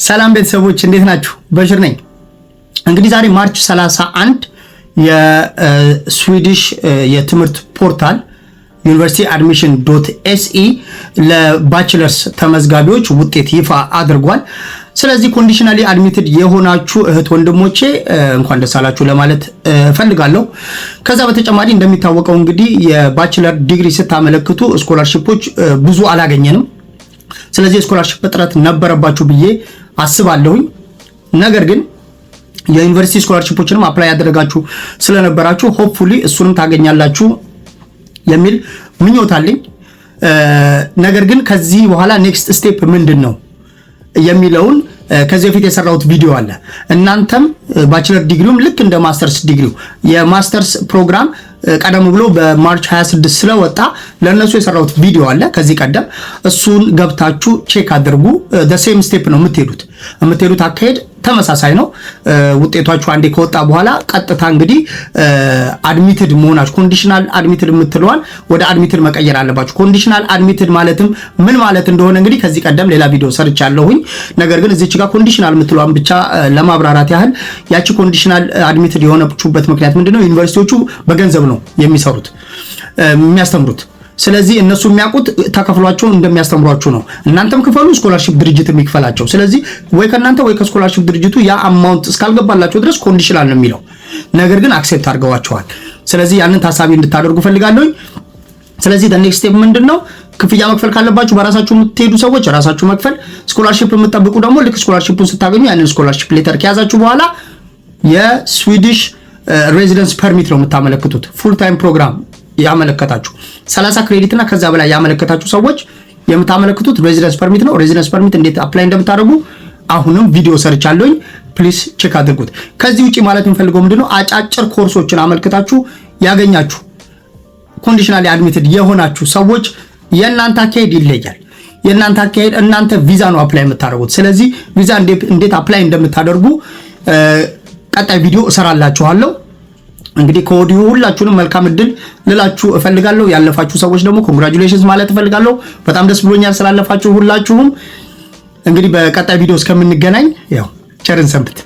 ሰላም ቤተሰቦች እንዴት ናችሁ? በሽር ነኝ። እንግዲህ ዛሬ ማርች 31 የስዊዲሽ የትምህርት ፖርታል universityadmission.se ለባችለርስ ተመዝጋቢዎች ውጤት ይፋ አድርጓል። ስለዚህ ኮንዲሽናሊ አድሚትድ የሆናችሁ እህት ወንድሞቼ እንኳን ደስ አላችሁ ለማለት ፈልጋለሁ። ከዛ በተጨማሪ እንደሚታወቀው እንግዲህ የባችለር ዲግሪ ስታመለክቱ ስኮላርሺፖች ብዙ አላገኘንም። ስለዚህ ስኮላርሺፕ እጥረት ነበረባችሁ ብዬ አስባለሁኝ። ነገር ግን የዩኒቨርሲቲ ስኮላርሺፖችንም አፕላይ ያደረጋችሁ ስለነበራችሁ ሆፕፉሊ እሱንም ታገኛላችሁ የሚል ምኞት አለኝ። ነገር ግን ከዚህ በኋላ ኔክስት ስቴፕ ምንድነው የሚለውን ከዚህ በፊት የሰራሁት ቪዲዮ አለ። እናንተም ባችለር ዲግሪውም ልክ እንደ ማስተርስ ዲግሪው የማስተርስ ፕሮግራም ቀደም ብሎ በማርች 26 ስለወጣ ለነሱ የሰራሁት ቪዲዮ አለ ከዚህ ቀደም። እሱን ገብታችሁ ቼክ አድርጉ። the same step ነው የምትሄዱት አካሄድ ተመሳሳይ ነው። ውጤታችሁ አንዴ ከወጣ በኋላ ቀጥታ እንግዲህ አድሚትድ መሆናችሁ ኮንዲሽናል አድሚትድ የምትለዋል ወደ አድሚትድ መቀየር አለባችሁ። ኮንዲሽናል አድሚትድ ማለትም ምን ማለት እንደሆነ እንግዲህ ከዚህ ቀደም ሌላ ቪዲዮ ሰርቻለሁኝ። ነገር ግን እዚች ጋር ኮንዲሽናል የምትለዋን ብቻ ለማብራራት ያህል ያቺ ኮንዲሽናል አድሚትድ የሆነችበት ምክንያት ምንድነው? ዩኒቨርሲቲዎቹ በገንዘብ ነው የሚያስተምሩት። ስለዚህ እነሱ የሚያውቁት ተከፍሏቸው እንደሚያስተምሯቸው ነው። እናንተም ክፈሉ፣ ስኮላርሺፕ ድርጅት የሚከፈላቸው። ስለዚህ ወይ ከናንተ ወይ ከስኮላርሺፕ ድርጅቱ ያ አማውንት እስካልገባላችሁ ድረስ ኮንዲሽናል ነው የሚለው። ነገር ግን አክሴፕት አድርገዋቸዋል። ስለዚህ ያንን ታሳቢ እንድታደርጉ ፈልጋለሁ። ስለዚህ ኔክስት ስቴፕ ምንድነው? ክፍያ መክፈል ካለባችሁ በራሳችሁ የምትሄዱ ሰዎች ራሳችሁ መክፈል፣ ስኮላርሺፕ የምትጠብቁ ደግሞ ልክ ስኮላርሺፑን ስታገኙ ያንን ስኮላርሺፕ ሌተር ከያዛችሁ በኋላ የስዊዲሽ ሬዚደንስ ፐርሚት ነው የምታመለክቱት። ፉል ታይም ፕሮግራም ያመለከታችሁ 30 ክሬዲት እና ከዛ በላይ ያመለከታችሁ ሰዎች የምታመለክቱት ሬዚደንስ ፐርሚት ነው። ሬዚደንስ ፐርሚት እንዴት አፕላይ እንደምታደርጉ አሁንም ቪዲዮ ሰርቻለሁኝ፣ ፕሊስ ቼክ አድርጉት። ከዚህ ውጪ ማለት የምፈልገው ምንድነው አጫጭር ኮርሶችን አመልክታችሁ ያገኛችሁ ኮንዲሽናሊ አድሚትድ የሆናችሁ ሰዎች የእናንተ አካሄድ ይለያል። የእናንተ አካሄድ እናንተ ቪዛ ነው አፕላይ የምታደርጉት። ስለዚህ ቪዛ እንዴት አፕላይ እንደምታደርጉ ቀጣይ ቪዲዮ እሰራላችኋለሁ። እንግዲህ ከወዲሁ ሁላችሁንም መልካም እድል ልላችሁ እፈልጋለሁ። ያለፋችሁ ሰዎች ደግሞ ኮንግራቹሌሽንስ ማለት እፈልጋለሁ። በጣም ደስ ብሎኛል ስላለፋችሁ ሁላችሁም። እንግዲህ በቀጣይ ቪዲዮ እስከምንገናኝ ያው ቸርን ሰንብት።